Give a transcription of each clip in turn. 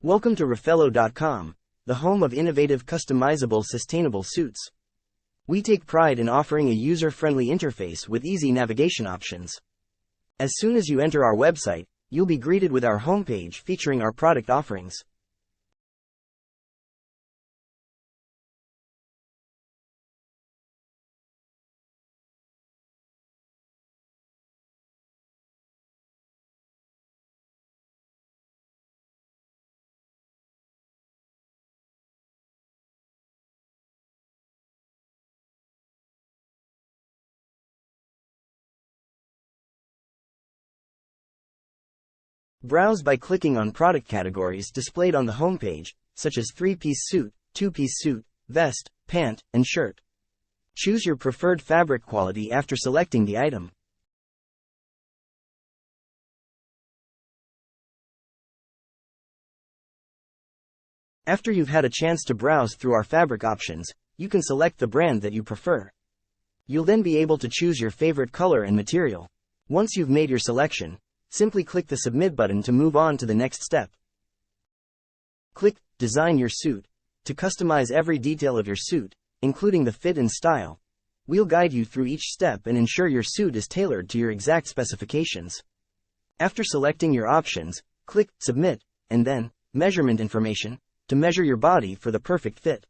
Welcome to Raffaello.com, the home of innovative customizable sustainable suits. We take pride in offering a user-friendly interface with easy navigation options. As soon as you enter our website, you'll be greeted with our homepage featuring our product offerings. Browse by clicking on product categories displayed on the homepage, such as 3-piece suit, 2-piece suit, vest, pant, and shirt. Choose your preferred fabric quality after selecting the item. After you've had a chance to browse through our fabric options, you can select the brand that you prefer. You'll then be able to choose your favorite color and material. Once you've made your selection, simply click the Submit button to move on to the next step. Click Design Your Suit to customize every detail of your suit, including the fit and style. We'll guide you through each step and ensure your suit is tailored to your exact specifications. After selecting your options, click Submit, and then Measurement Information to measure your body for the perfect fit.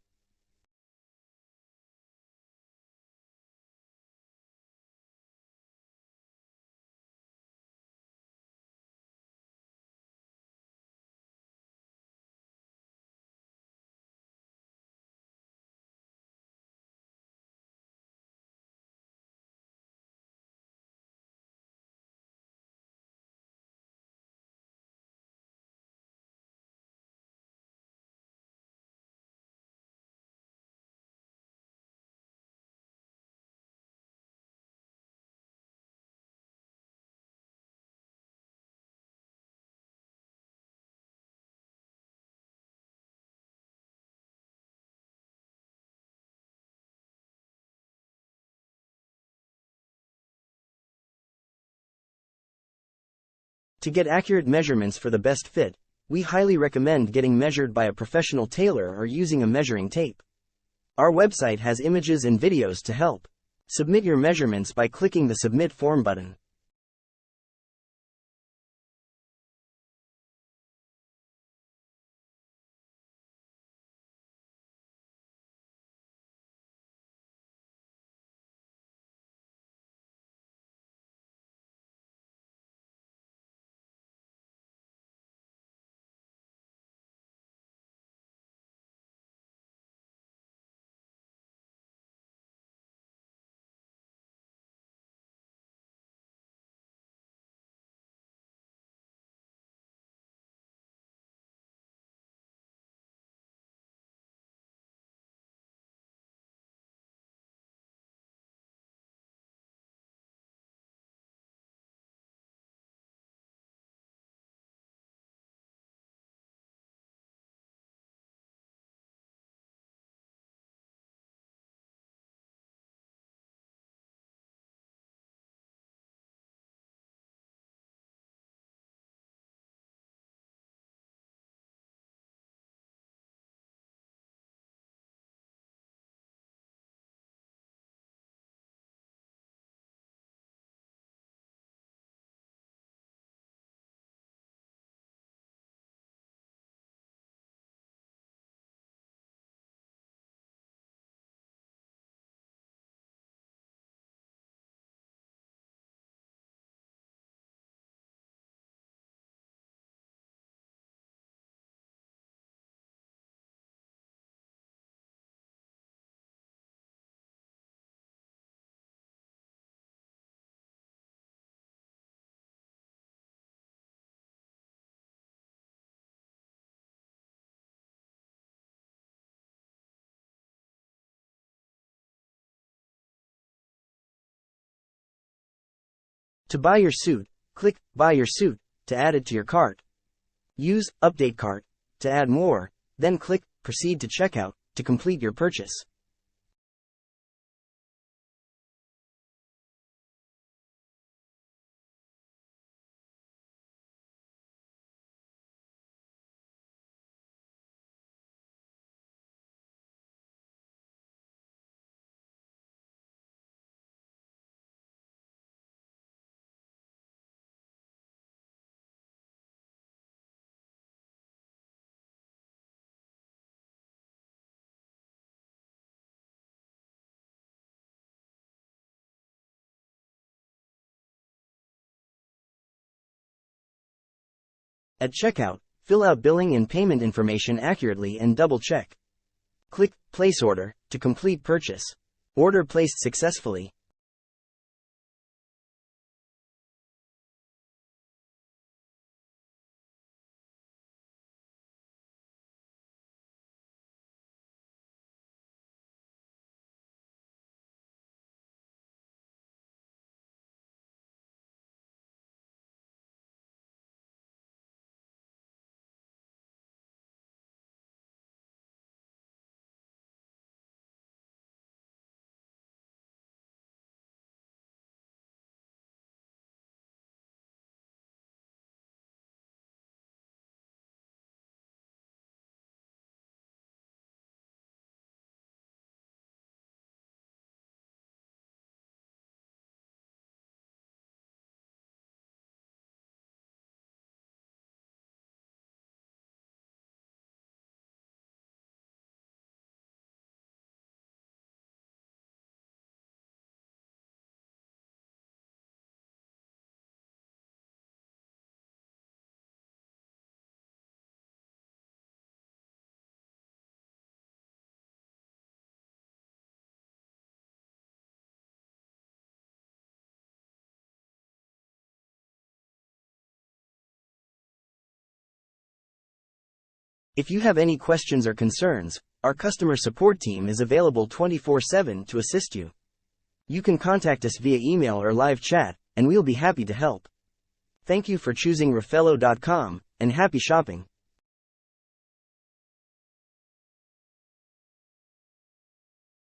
To get accurate measurements for the best fit, we highly recommend getting measured by a professional tailor or using a measuring tape. Our website has images and videos to help. Submit your measurements by clicking the Submit Form button. To buy your suit, click Buy Your Suit to add it to your cart. Use Update Cart to add more, then click Proceed to Checkout to complete your purchase. At checkout, fill out billing and payment information accurately and double-check. Click Place Order to complete purchase. Order placed successfully. If you have any questions or concerns, our customer support team is available 24/7 to assist you. You can contact us via email or live chat, and we'll be happy to help. Thank you for choosing Raffaello.com, and happy shopping.